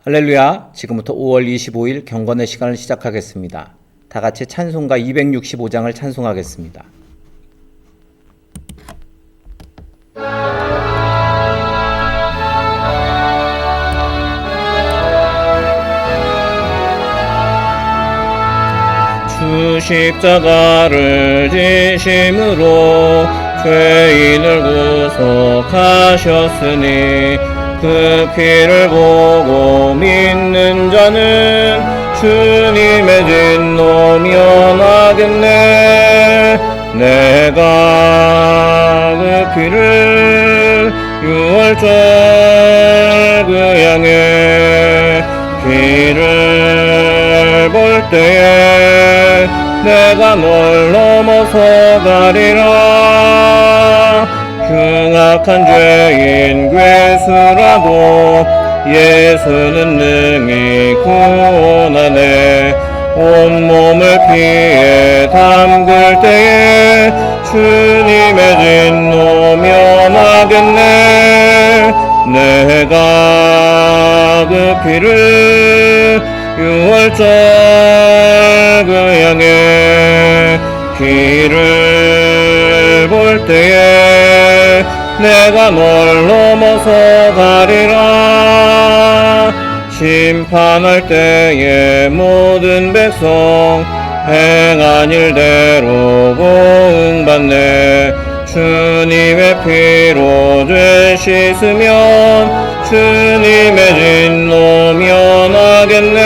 할렐루야. 지금부터 5월 25일 경건의 시간을 시작하겠습니다. 다 같이 찬송가 265장을 찬송하겠습니다. 주 십자가를 지심으로 죄인을 구속하셨으니 그 피를 보고 믿는 자는 주님의 진노 면하겠네. 내가 그 피를 유월절 그 양의 피를 볼 때에 내가 널 넘어서 가리라. 흉악한 죄인 괴수라도 예수는 능히 구원하네. 온몸을 피에 담글 때에 주님의 진노 면하겠네. 내가 그 피를 유월절 그 양의 피를 볼 때에 내가 널 넘어서 가리라. 심판할 때에 모든 백성 행한 일대로 보응받네. 주님의 피로 죄 씻으면 주님의 진노 면하겠네.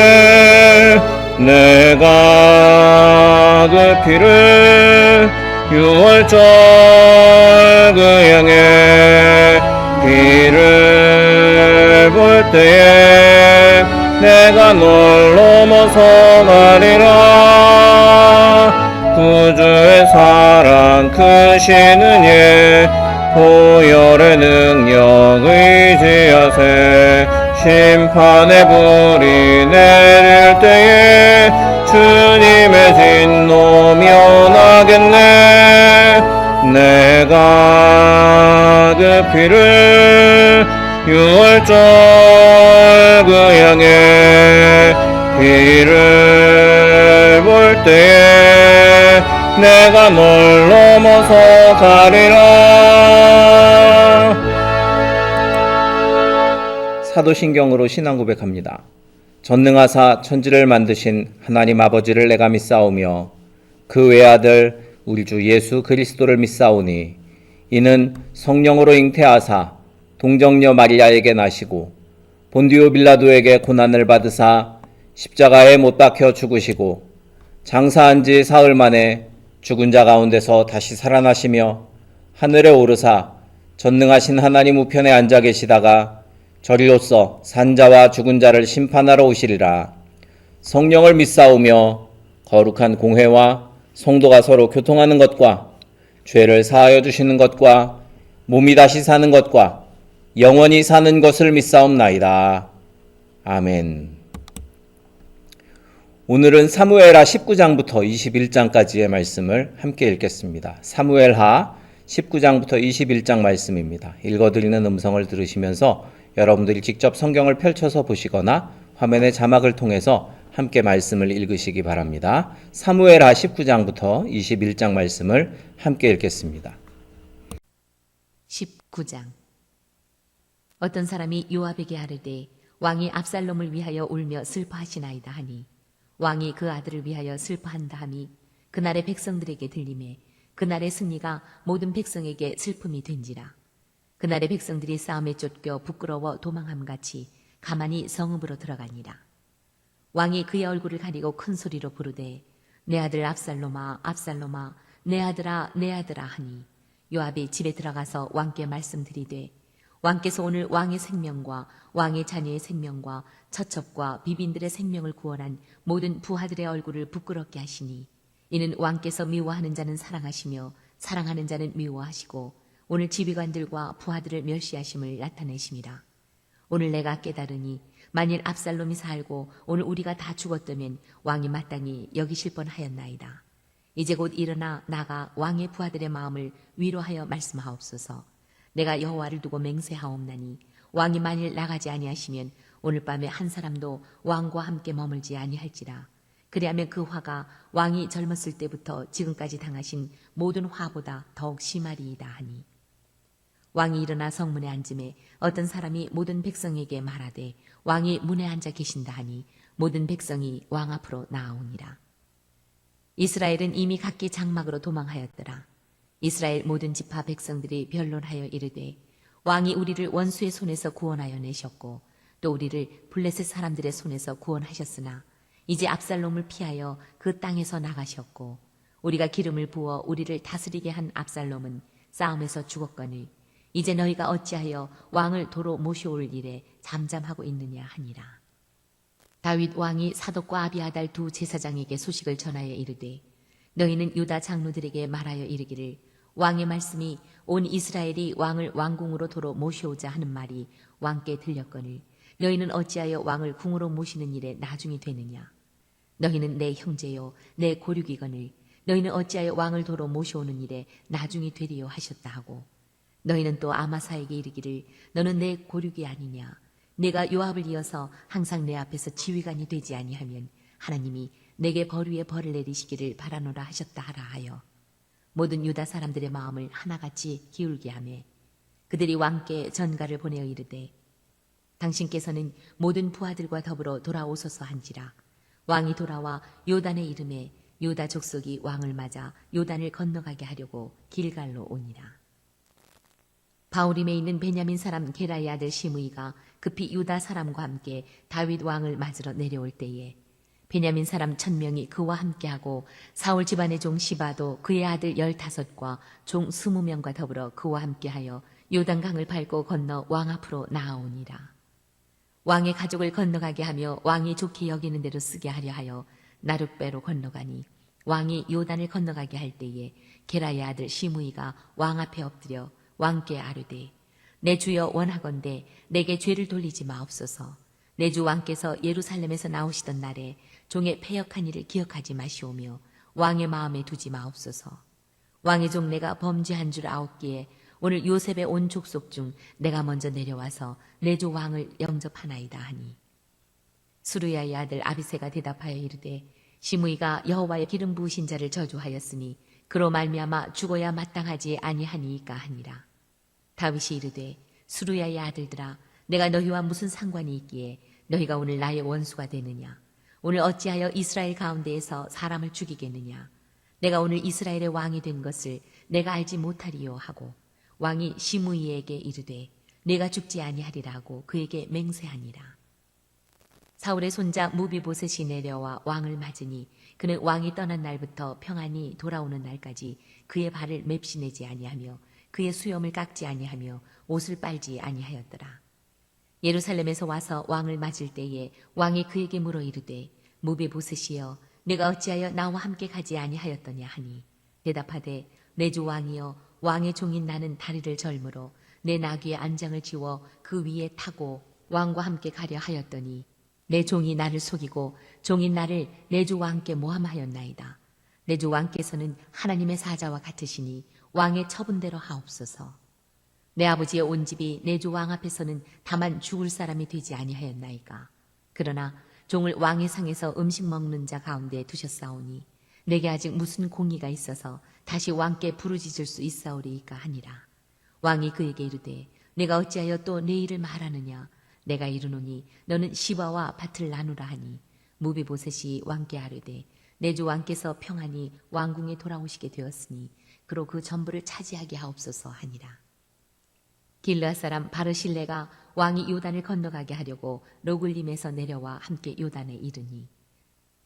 내가 그 피를 유월절 그 양의 피를 볼 때에 내가 널 넘어서 가리라. 구주의 사랑 크신 은혜 보혈의 능력 의지하세. 심판의 불이 내릴 때에 주님의 진노 면하겠네. 내가 그 피를 유월절 그 양의 피를 볼 때에 내가 널 넘어서 가리라. 사도신경으로 신앙 고백합니다. 전능하사 천지를 만드신 하나님 아버지를 내가 믿사오며 그 외아들 우리 주 예수 그리스도를 믿사오니 이는 성령으로 잉태하사 동정녀 마리아에게 나시고 본디오 빌라도에게 고난을 받으사 십자가에 못 박혀 죽으시고 장사한 지 사흘 만에 죽은 자 가운데서 다시 살아나시며 하늘에 오르사 전능하신 하나님 우편에 앉아 계시다가 저리로서 산자와 죽은 자를 심판하러 오시리라. 성령을 믿사오며 거룩한 공회와 성도가 서로 교통하는 것과 죄를 사하여 주시는 것과 몸이 다시 사는 것과 영원히 사는 것을 믿사옵나이다. 아멘. 오늘은 사무엘하 19장부터 21장까지의 말씀을 함께 읽겠습니다. 사무엘하 19장부터 21장 말씀입니다. 읽어드리는 음성을 들으시면서 여러분들이 직접 성경을 펼쳐서 보시거나 화면의 자막을 통해서 함께 말씀을 읽으시기 바랍니다. 사무엘하 19장부터 21장 말씀을 함께 읽겠습니다. 19장. 어떤 사람이 요압에게 아뢰되 왕이 압살롬을 위하여 울며 슬퍼하시나이다 하니 왕이 그 아들을 위하여 슬퍼한다 함이 그날의 백성들에게 들리매 그날의 승리가 모든 백성에게 슬픔이 된지라. 그날의 백성들이 싸움에 쫓겨 부끄러워 도망함같이 가만히 성읍으로 들어가니라. 왕이 그의 얼굴을 가리고 큰 소리로 부르되 내 아들 압살롬아 압살롬아 내 아들아 내 아들아 하니 요압이 집에 들어가서 왕께 말씀드리되 왕께서 오늘 왕의 생명과 왕의 자녀의 생명과 처첩과 비빈들의 생명을 구원한 모든 부하들의 얼굴을 부끄럽게 하시니 이는 왕께서 미워하는 자는 사랑하시며 사랑하는 자는 미워하시고 오늘 지휘관들과 부하들을 멸시하심을 나타내심이라. 오늘 내가 깨달으니 만일 압살롬이 살고 오늘 우리가 다 죽었다면 왕이 마땅히 여기실 뻔하였나이다. 이제 곧 일어나 나가 왕의 부하들의 마음을 위로하여 말씀하옵소서. 내가 여호와를 두고 맹세하옵나니 왕이 만일 나가지 아니하시면 오늘 밤에 한 사람도 왕과 함께 머물지 아니할지라. 그리하면 그 화가 왕이 젊었을 때부터 지금까지 당하신 모든 화보다 더욱 심하리이다 하니. 왕이 일어나 성문에 앉음에 어떤 사람이 모든 백성에게 말하되 왕이 문에 앉아 계신다 하니 모든 백성이 왕 앞으로 나아오니라. 이스라엘은 이미 각기 장막으로 도망하였더라. 이스라엘 모든 지파 백성들이 변론하여 이르되 왕이 우리를 원수의 손에서 구원하여 내셨고 또 우리를 블레셋 사람들의 손에서 구원하셨으나 이제 압살롬을 피하여 그 땅에서 나가셨고 우리가 기름을 부어 우리를 다스리게 한 압살롬은 싸움에서 죽었거늘 이제 너희가 어찌하여 왕을 도로 모셔올 일에 잠잠하고 있느냐 하니라. 다윗 왕이 사독과 아비아달 두 제사장에게 소식을 전하여 이르되 너희는 유다 장로들에게 말하여 이르기를 왕의 말씀이 온 이스라엘이 왕을 왕궁으로 도로 모셔오자 하는 말이 왕께 들렸거늘 너희는 어찌하여 왕을 궁으로 모시는 일에 나중이 되느냐. 너희는 내 형제요 내 고륙이거늘 너희는 어찌하여 왕을 도로 모셔오는 일에 나중이 되리요 하셨다 하고 너희는 또 아마사에게 이르기를 너는 내 고륙이 아니냐. 내가 요압을 이어서 항상 내 앞에서 지휘관이 되지 아니하면 하나님이 내게 벌 위에 벌을 내리시기를 바라노라 하셨다 하라 하여 모든 유다 사람들의 마음을 하나같이 기울게 하며 그들이 왕께 전가를 보내어 이르되 당신께서는 모든 부하들과 더불어 돌아오소서 한지라. 왕이 돌아와 요단에 이름에 유다 족속이 왕을 맞아 요단을 건너가게 하려고 길갈로 오니라. 바울임에 있는 베냐민 사람 게라의 아들 시므이가 급히 유다 사람과 함께 다윗 왕을 맞으러 내려올 때에 베냐민 사람 1000명이 그와 함께하고 사울 집안의 종 시바도 그의 아들 15과 종 20명과 더불어 그와 함께하여 요단강을 밟고 건너 왕 앞으로 나아오니라. 왕의 가족을 건너가게 하며 왕이 좋게 여기는 대로 쓰게 하려 하여 나룻배로 건너가니 왕이 요단을 건너가게 할 때에 게라의 아들 시므이가 왕 앞에 엎드려 왕께 아뢰되 내 주여 원하건대 내게 죄를 돌리지 마옵소서. 내 주 왕께서 예루살렘에서 나오시던 날에 종의 패역한 일을 기억하지 마시오며 왕의 마음에 두지 마옵소서. 왕의 종 내가 범죄한 줄 아옵기에 오늘 요셉의 온 족속 중 내가 먼저 내려와서 내 주 왕을 영접하나이다 하니 수르야의 아들 아비새가 대답하여 이르되 시므이가 여호와의 기름 부으신 자를 저주하였으니 그로 말미암아 죽어야 마땅하지 아니하니이까 하니라. 다윗이 이르되 수르야의 아들들아 내가 너희와 무슨 상관이 있기에 너희가 오늘 나의 원수가 되느냐. 오늘 어찌하여 이스라엘 가운데에서 사람을 죽이겠느냐. 내가 오늘 이스라엘의 왕이 된 것을 내가 알지 못하리요 하고 왕이 시므이에게 이르되 내가 죽지 아니하리라고 그에게 맹세하니라. 사울의 손자 무비보셋이 내려와 왕을 맞으니 그는 왕이 떠난 날부터 평안히 돌아오는 날까지 그의 발을 맵시내지 아니하며 그의 수염을 깎지 아니하며 옷을 빨지 아니하였더라. 예루살렘에서 와서 왕을 맞을 때에 왕이 그에게 물어 이르되 무비보셋이여 내가 어찌하여 나와 함께 가지 아니하였더냐 하니 대답하되 내 주 왕이여 왕의 종인 나는 다리를 절므로 내 나귀의 안장을 지워 그 위에 타고 왕과 함께 가려 하였더니 내 종이 나를 속이고 종인 나를 내 주 왕께 모함하였나이다. 내 주 왕께서는 하나님의 사자와 같으시니 왕의 처분대로 하옵소서. 내 아버지의 온 집이 내 주 왕 앞에서는 다만 죽을 사람이 되지 아니하였나이까. 그러나 종을 왕의 상에서 음식 먹는 자 가운데 두셨사오니 내게 아직 무슨 공의가 있어서 다시 왕께 부르짖을 수 있사오리이까 하니라. 왕이 그에게 이르되 내가 어찌하여 또 내 일을 말하느냐. 내가 이르노니 너는 시바와 밭을 나누라 하니 무비보셋이 왕께 아뢰되 내 주 왕께서 평안히 왕궁에 돌아오시게 되었으니 그로 그 전부를 차지하게 하옵소서 하니라. 길르앗 사람 바르실레가 왕이 요단을 건너가게 하려고 로글림에서 내려와 함께 요단에 이르니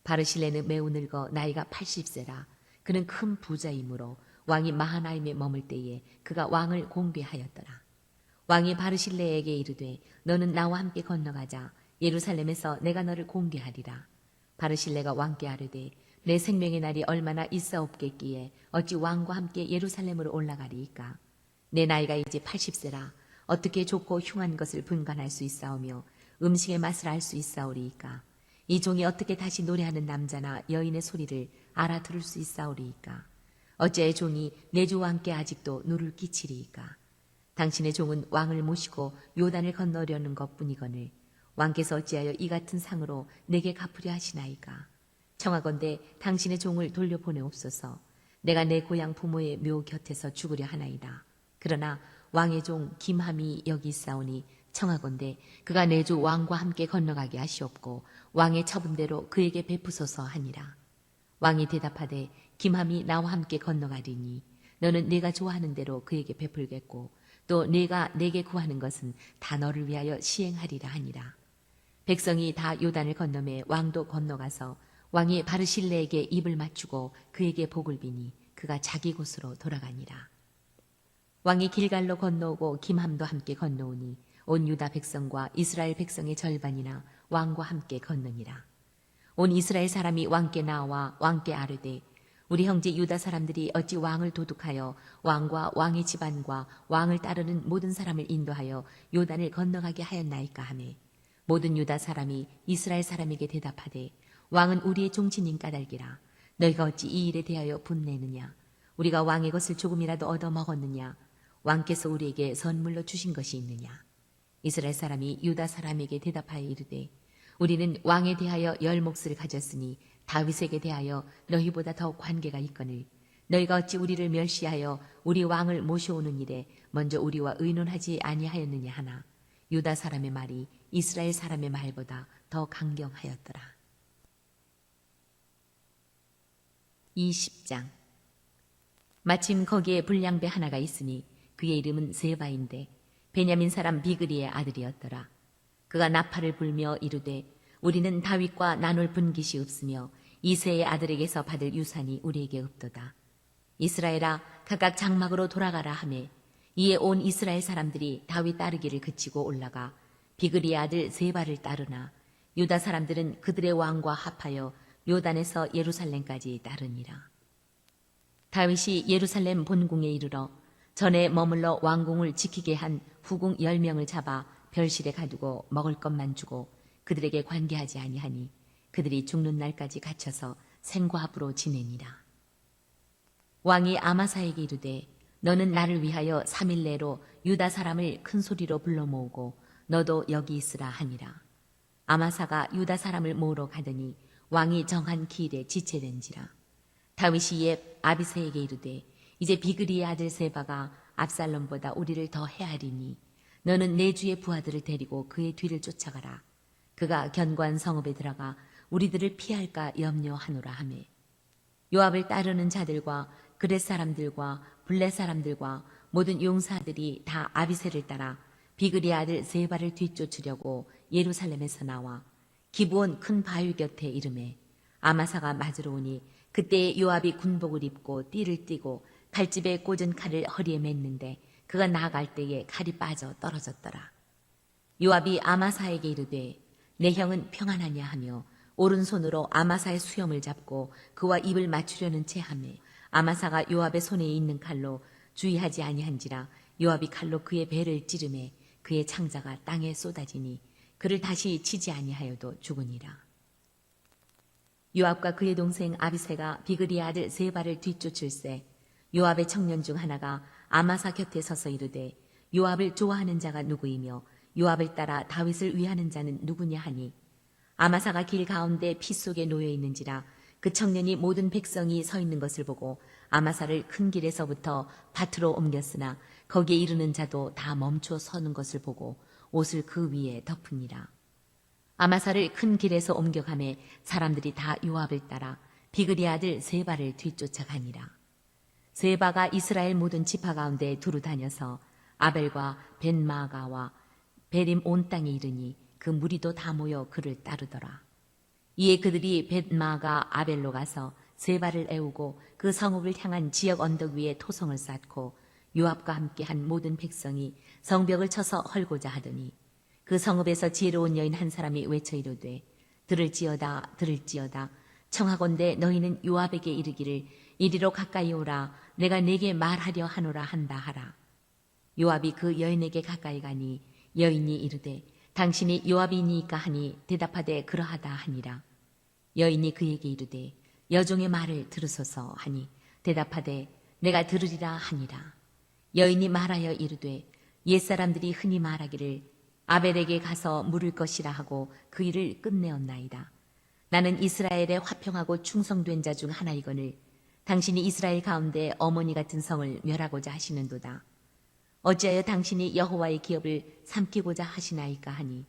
바르실레는 매우 늙어 나이가 80세라. 그는 큰 부자이므로 왕이 마하나임에 머물 때에 그가 왕을 공배하였더라. 왕이 바르실레에게 이르되 너는 나와 함께 건너가자. 예루살렘에서 내가 너를 공개하리라. 바르실레가 왕께 아뢰되 내 생명의 날이 얼마나 있사옵겠기에 어찌 왕과 함께 예루살렘으로 올라가리이까. 내 나이가 이제 80세라. 어떻게 좋고 흉한 것을 분간할 수 있사오며 음식의 맛을 알 수 있사오리이까. 이 종이 어떻게 다시 노래하는 남자나 여인의 소리를 알아들을 수 있사오리이까. 어째 종이 내 주 왕께 아직도 누를 끼치리이까. 당신의 종은 왕을 모시고 요단을 건너려는 것뿐이거늘 왕께서 어찌하여 이 같은 상으로 내게 갚으려 하시나이까? 청하건대 당신의 종을 돌려보내옵소서. 내가 내 고향 부모의 묘 곁에서 죽으려 하나이다. 그러나 왕의 종 김함이 여기 있사오니 청하건대 그가 내 주 왕과 함께 건너가게 하시옵고 왕의 처분대로 그에게 베푸소서 하니라. 왕이 대답하되 김함이 나와 함께 건너가리니 너는 네가 좋아하는 대로 그에게 베풀겠고 또 네가 내게 구하는 것은 다 너를 위하여 시행하리라 하니라. 백성이 다 요단을 건너매 왕도 건너가서 왕이 바르실레에게 입을 맞추고 그에게 복을 비니 그가 자기 곳으로 돌아가니라. 왕이 길갈로 건너오고 김함도 함께 건너오니 온 유다 백성과 이스라엘 백성의 절반이나 왕과 함께 건너니라. 온 이스라엘 사람이 왕께 나와 왕께 아뢰되 우리 형제 유다 사람들이 어찌 왕을 도둑하여 왕과 왕의 집안과 왕을 따르는 모든 사람을 인도하여 요단을 건너가게 하였나이까 하매 모든 유다 사람이 이스라엘 사람에게 대답하되 왕은 우리의 종친인 까닭이라. 너희가 어찌 이 일에 대하여 분내느냐? 우리가 왕의 것을 조금이라도 얻어 먹었느냐? 왕께서 우리에게 선물로 주신 것이 있느냐? 이스라엘 사람이 유다 사람에게 대답하여 이르되 우리는 왕에 대하여 열 몫을 가졌으니 다윗에게 대하여 너희보다 더 관계가 있거늘 너희가 어찌 우리를 멸시하여 우리 왕을 모셔오는 일에 먼저 우리와 의논하지 아니하였느냐 하나 유다 사람의 말이 이스라엘 사람의 말보다 더 강경하였더라. 20장. 마침 거기에 불량배 하나가 있으니 그의 이름은 세바인데 베냐민 사람 비그리의 아들이었더라. 그가 나팔을 불며 이르되 우리는 다윗과 나눌 분깃이 없으며 이새의 아들에게서 받을 유산이 우리에게 없도다. 이스라엘아 각각 장막으로 돌아가라 하매 이에 온 이스라엘 사람들이 다윗 따르기를 그치고 올라가 비그리의 아들 세바를 따르나 유다 사람들은 그들의 왕과 합하여 요단에서 예루살렘까지 따르니라. 다윗이 예루살렘 본궁에 이르러 전에 머물러 왕궁을 지키게 한 후궁 10명을 잡아 별실에 가두고 먹을 것만 주고 그들에게 관계하지 아니하니 그들이 죽는 날까지 갇혀서 생과 합으로 지내니라. 왕이 아마사에게 이르되 너는 나를 위하여 3일 내로 유다 사람을 큰 소리로 불러 모으고 너도 여기 있으라 하니라. 아마사가 유다 사람을 모으러 가더니 왕이 정한 기일에 지체된지라. 다윗이 이에 아비새에게 이르되 이제 비그리의 아들 세바가 압살롬보다 우리를 더 해하리니 너는 내 주의 부하들을 데리고 그의 뒤를 쫓아가라. 그가 견고한 성읍에 들어가 우리들을 피할까 염려하노라 하매 요압을 따르는 자들과 그렛 사람들과 블렛 사람들과 모든 용사들이 다 아비새를 따라 비그리의 아들 세바를 뒤쫓으려고 예루살렘에서 나와 기브온 큰 바위 곁에 이르매 아마사가 맞으러 오니 그때에 요압이 군복을 입고 띠를 띠고 칼집에 꽂은 칼을 허리에 맸는데 그가 나아갈 때에 칼이 빠져 떨어졌더라. 요압이 아마사에게 이르되 내 형은 평안하냐 하며 오른손으로 아마사의 수염을 잡고 그와 입을 맞추려는 채 하매 아마사가 요압의 손에 있는 칼로 주의하지 아니한지라 요압이 칼로 그의 배를 찌르매 그의 창자가 땅에 쏟아지니 그를 다시 치지 아니하여도 죽으니라. 요압과 그의 동생 아비새가 비그리의 아들 세바를 뒤쫓을새 요압의 청년 중 하나가 아마사 곁에 서서 이르되 요압을 좋아하는 자가 누구이며 요압을 따라 다윗을 위하는 자는 누구냐 하니 아마사가 길 가운데 피 속에 놓여 있는지라 그 청년이 모든 백성이 서 있는 것을 보고 아마사를 큰 길에서부터 밭으로 옮겼으나 거기에 이르는 자도 다 멈춰 서는 것을 보고 옷을 그 위에 덮으니라. 아마사를 큰 길에서 옮겨가매 사람들이 다 요압을 따라 비그리 아들 세바를 뒤쫓아가니라. 세바가 이스라엘 모든 지파 가운데 두루 다녀서 아벨과 벤마가와 베림 온 땅에 이르니 그 무리도 다 모여 그를 따르더라. 이에 그들이 벤마가 아벨로 가서 세바를 애우고 그 성읍을 향한 지역 언덕 위에 토성을 쌓고 요압과 함께한 모든 백성이 성벽을 쳐서 헐고자 하더니 그 성읍에서 지혜로운 여인 한 사람이 외쳐 이르되 들을지어다 들을지어다 청하건대 너희는 요압에게 이르기를 이리로 가까이 오라 내가 네게 말하려 하노라 한다 하라. 요압이 그 여인에게 가까이 가니 여인이 이르되 당신이 요압이니까 하니 대답하되 그러하다 하니라. 여인이 그에게 이르되 여종의 말을 들으소서 하니 대답하되 내가 들으리라 하니라. 여인이 말하여 이르되 옛사람들이 흔히 말하기를 아벨에게 가서 물을 것이라 하고 그 일을 끝내었나이다. 나는 이스라엘의 화평하고 충성된 자 중 하나이거늘 당신이 이스라엘 가운데 어머니 같은 성을 멸하고자 하시는도다. 어찌하여 당신이 여호와의 기업을 삼키고자 하시나이까 하니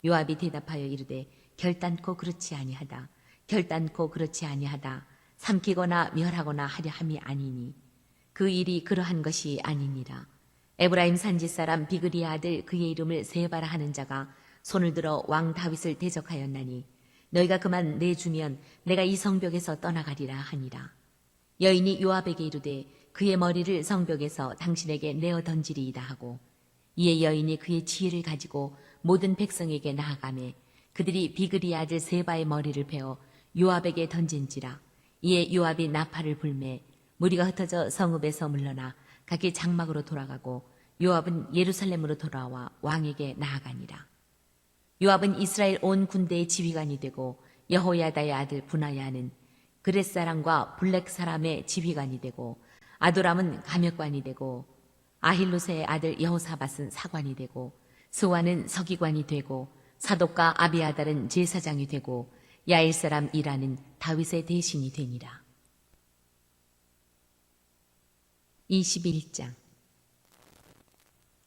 요압이 대답하여 이르되 결단코 그렇지 아니하다. 결단코 그렇지 아니하다. 삼키거나 멸하거나 하려 함이 아니니 그 일이 그러한 것이 아니니라. 에브라임 산지 사람 비그리의 아들 그의 이름을 세바라 하는 자가 손을 들어 왕 다윗을 대적하였나니 너희가 그만 내주면 내가 이 성벽에서 떠나가리라 하니라. 여인이 요압에게 이르되 그의 머리를 성벽에서 당신에게 내어 던지리이다 하고 이에 여인이 그의 지혜를 가지고 모든 백성에게 나아가매 그들이 비그리의 아들 세바의 머리를 베어 요압에게 던진지라. 이에 요압이 나팔을 불매 무리가 흩어져 성읍에서 물러나 각기 장막으로 돌아가고 요압은 예루살렘으로 돌아와 왕에게 나아가니라. 요압은 이스라엘 온 군대의 지휘관이 되고 여호야다의 아들 분하야는 그렛 사람과 블렉 사람의 지휘관이 되고 아도람은 감역관이 되고 아힐루세의 아들 여호사밧은 사관이 되고 스와는 서기관이 되고 사독과 아비아달은 제사장이 되고 야일 사람 이라는 다윗의 대신이 되니라. 21장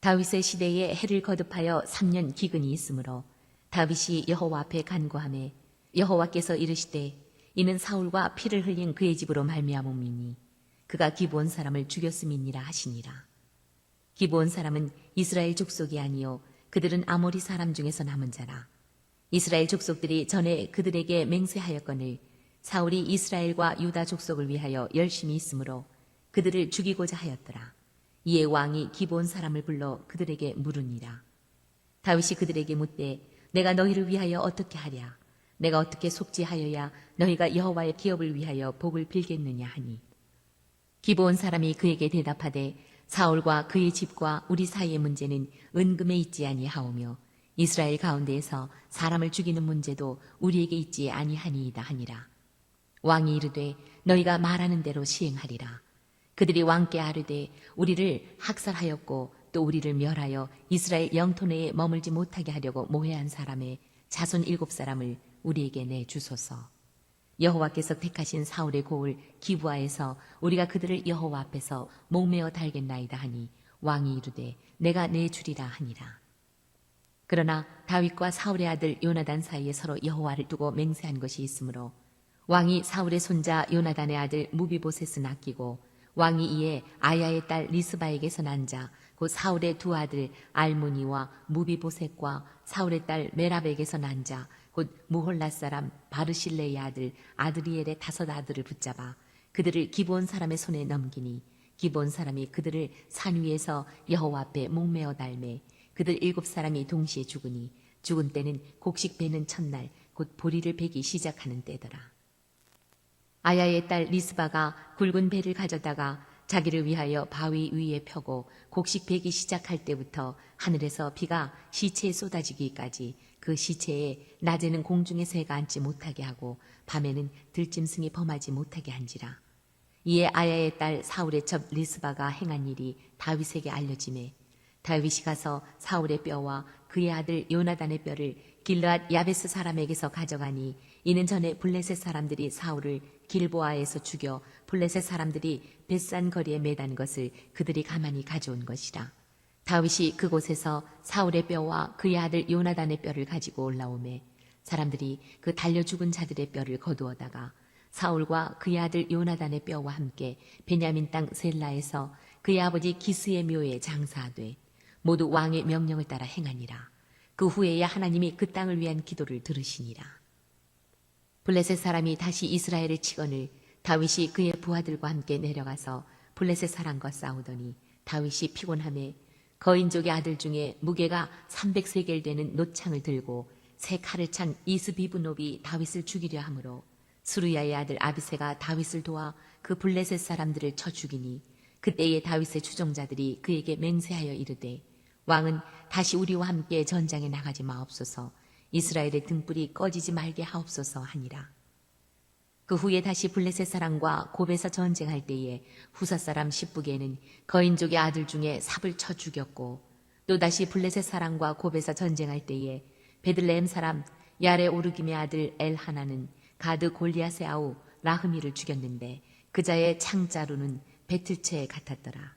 다윗의 시대에 해를 거듭하여 3년 기근이 있으므로 다윗이 여호와 앞에 간구하매 여호와께서 이르시되 이는 사울과 피를 흘린 그의 집으로 말미암음이니 그가 기브온 사람을 죽였음이니라 하시니라. 기브온 사람은 이스라엘 족속이 아니요 그들은 아모리 사람 중에서 남은 자라. 이스라엘 족속들이 전에 그들에게 맹세하였거늘 사울이 이스라엘과 유다 족속을 위하여 열심히 있으므로 그들을 죽이고자 하였더라. 이에 왕이 기브온 사람을 불러 그들에게 물으니라. 다윗이 그들에게 묻되 내가 너희를 위하여 어떻게 하랴? 내가 어떻게 속지하여야 너희가 여호와의 기업을 위하여 복을 빌겠느냐 하니 기브온 사람이 그에게 대답하되 사울과 그의 집과 우리 사이의 문제는 은금에 있지 아니하오며 이스라엘 가운데에서 사람을 죽이는 문제도 우리에게 있지 아니하니이다 하니라. 왕이 이르되 너희가 말하는 대로 시행하리라. 그들이 왕께 아뢰되 우리를 학살하였고 또 우리를 멸하여 이스라엘 영토 내에 머물지 못하게 하려고 모해한 사람의 자손 7사람을 우리에게 내주소서. 여호와께서 택하신 사울의 고을 기브아에서 우리가 그들을 여호와 앞에서 목매어 달겠나이다 하니 왕이 이르되 내가 내주리라 하니라. 그러나 다윗과 사울의 아들 요나단 사이에 서로 여호와를 두고 맹세한 것이 있으므로 왕이 사울의 손자 요나단의 아들 무비보셋을 아끼고 왕이 이에 아야의 딸 리스바에게서 난 자 곧 사울의 두 아들 알모니와 무비보셋과 사울의 딸 메랍에게서 난 자 곧 무홀랏 사람 바르실레의 아들 아드리엘의 5 아들을 붙잡아 그들을 기브온 사람의 손에 넘기니 기브온 사람이 그들을 산 위에서 여호와 앞에 목매어 달매 그들 7사람이 동시에 죽으니 죽은 때는 곡식 베는 첫날 곧 보리를 베기 시작하는 때더라. 아야의 딸 리스바가 굵은 배를 가져다가 자기를 위하여 바위 위에 펴고 곡식 베기 시작할 때부터 하늘에서 비가 시체에 쏟아지기까지 그 시체에 낮에는 공중의 새가 앉지 못하게 하고 밤에는 들짐승이 범하지 못하게 한지라. 이에 아야의 딸 사울의 첩 리스바가 행한 일이 다윗에게 알려지매 다윗이 가서 사울의 뼈와 그의 아들 요나단의 뼈를 길르앗 야베스 사람에게서 가져가니 이는 전에 블레셋 사람들이 사울을 길보아에서 죽여 블레셋 사람들이 벳산 거리에 매단 것을 그들이 가만히 가져온 것이라. 다윗이 그곳에서 사울의 뼈와 그의 아들 요나단의 뼈를 가지고 올라오매 사람들이 그 달려 죽은 자들의 뼈를 거두어다가 사울과 그의 아들 요나단의 뼈와 함께 베냐민 땅 셀라에서 그의 아버지 기스의 묘에 장사하되 모두 왕의 명령을 따라 행하니라. 그 후에야 하나님이 그 땅을 위한 기도를 들으시니라. 블레셋 사람이 다시 이스라엘을 치거늘 다윗이 그의 부하들과 함께 내려가서 블레셋 사람과 싸우더니 다윗이 피곤하매 거인족의 아들 중에 무게가 300세겔 되는 노창을 들고 새 칼을 찬 이스비브노비 다윗을 죽이려 하므로 수르야의 아들 아비새가 다윗을 도와 그 블레셋 사람들을 쳐 죽이니 그때에 다윗의 추종자들이 그에게 맹세하여 이르되 왕은 다시 우리와 함께 전장에 나가지 마옵소서. 이스라엘의 등불이 꺼지지 말게 하옵소서 하니라. 그 후에 다시 블레셋 사람과 곱에서 전쟁할 때에 후사 사람 십부게는 거인족의 아들 중에 삽을 쳐 죽였고 또다시 블레셋 사람과 곱에서 전쟁할 때에 베들레헴 사람 야레 오르김의 아들 엘하나는 가드 골리앗의 아우 라흐미를 죽였는데 그자의 창자루는 배틀채에 같았더라.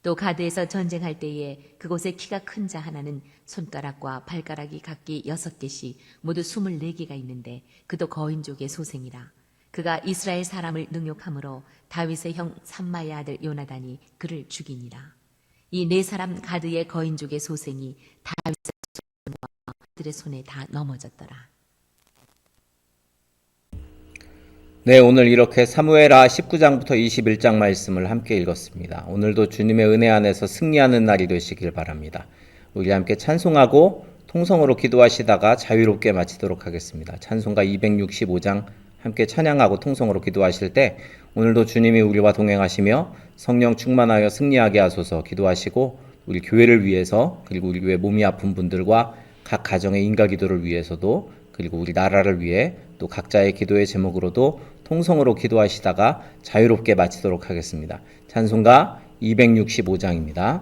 또 가드에서 전쟁할 때에 그곳에 키가 큰 자 하나는 손가락과 발가락이 각기 6개씩 모두 24개가 있는데 그도 거인족의 소생이라. 그가 이스라엘 사람을 능욕함으로 다윗의 형 삼마의 아들 요나단이 그를 죽이니라. 이 네 사람 가드의 거인족의 소생이 다윗의 손들의 손에 다 넘어졌더라. 네, 오늘 이렇게 사무엘하 19장부터 21장 말씀을 함께 읽었습니다. 오늘도 주님의 은혜 안에서 승리하는 날이 되시길 바랍니다. 우리 함께 찬송하고 통성으로 기도하시다가 자유롭게 마치도록 하겠습니다. 찬송가 265장 함께 찬양하고 통성으로 기도하실 때 오늘도 주님이 우리와 동행하시며 성령 충만하여 승리하게 하소서 기도하시고 우리 교회를 위해서 그리고 우리 교회 몸이 아픈 분들과 각 가정의 인가 기도를 위해서도 그리고 우리 나라를 위해 또 각자의 기도의 제목으로도 통성으로 기도하시다가 자유롭게 마치도록 하겠습니다. 찬송가 265장입니다.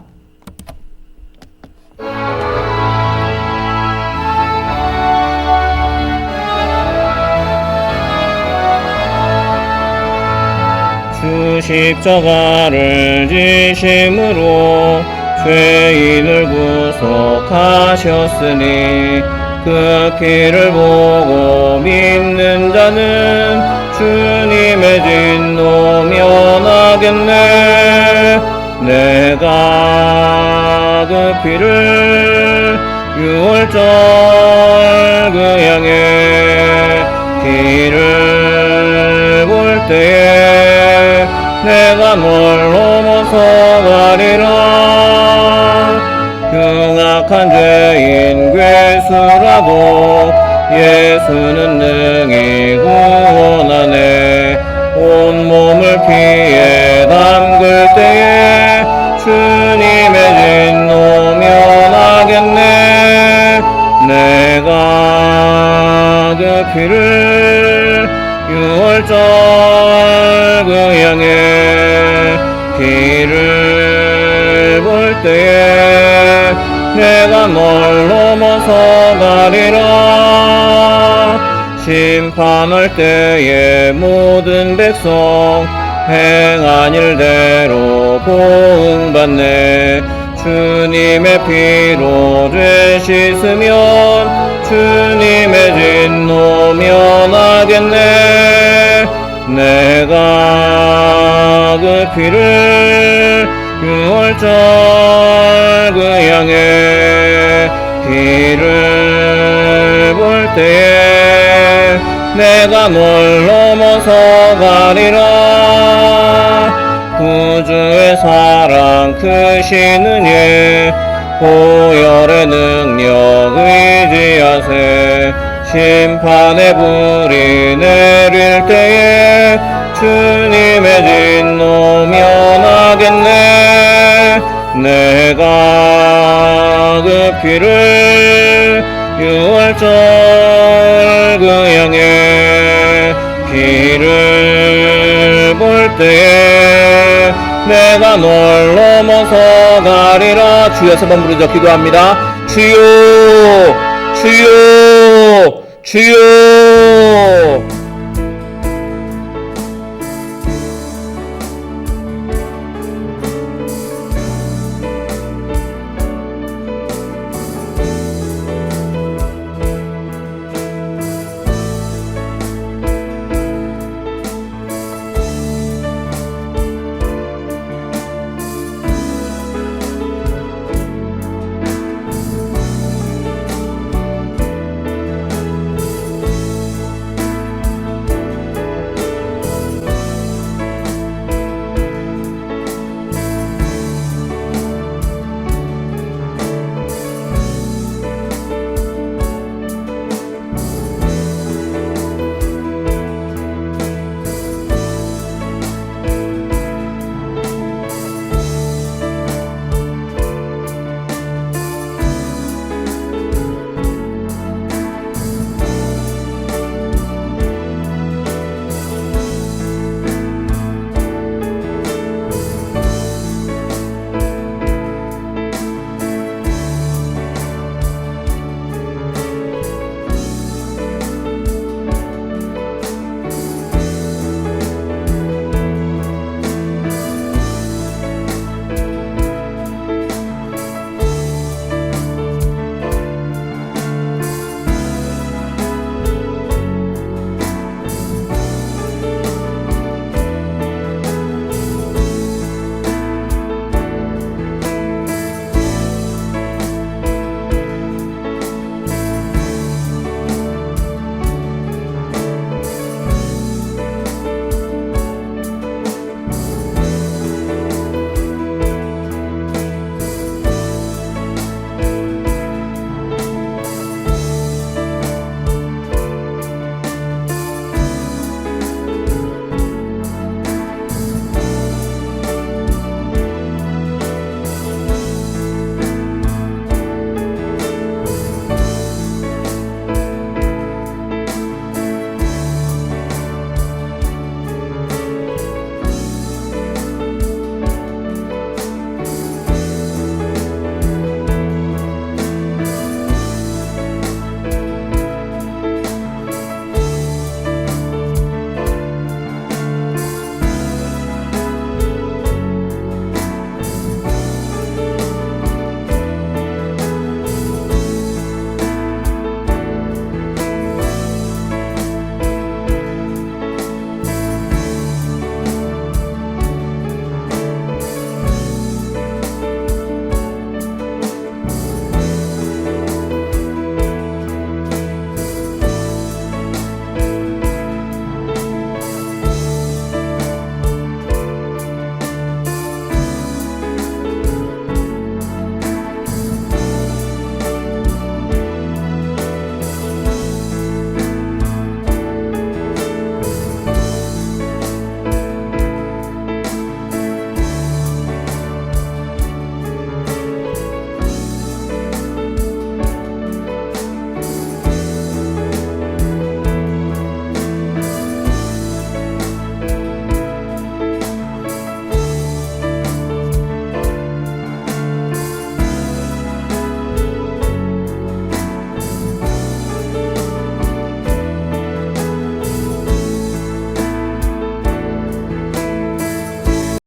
주 십자가를 지심으로 죄인을 구속하셨으니 그 피를 보고 믿는 자는 주님의 진노 면하겠네. 내가 그 피를 6월절 그 양의 피를 볼 때에 내가 뭘 넘어서 가리라. 흉악한 죄인 괴수라도 예수는 능히 구원하네. 온몸을 피에 담글 때에 주님의 진노 면하겠네. 내가 그 피를 6월절 그 양의 피를 볼 때에 내가 널 넘어서 가리라. 심판할 때에 모든 백성 행한 일대로 보응받네. 주님의 피로 죄 씻으면 주님의 진노 면하겠네. 내가 그 피를 6월절 그 양의 피를 볼 때에 내가 널 넘어서 가리라. 구주의 사랑 크신 예 보혈의 능력 의지하세. 심판의 불이 내릴 때에 주님의 진노 면하겠네. 내가 그 피를 6월절 그 양의 피를 볼 때에 내가 널 넘어서 가리라. 주여 세 번 부르짖어 기도합니다. 주여 주여 주여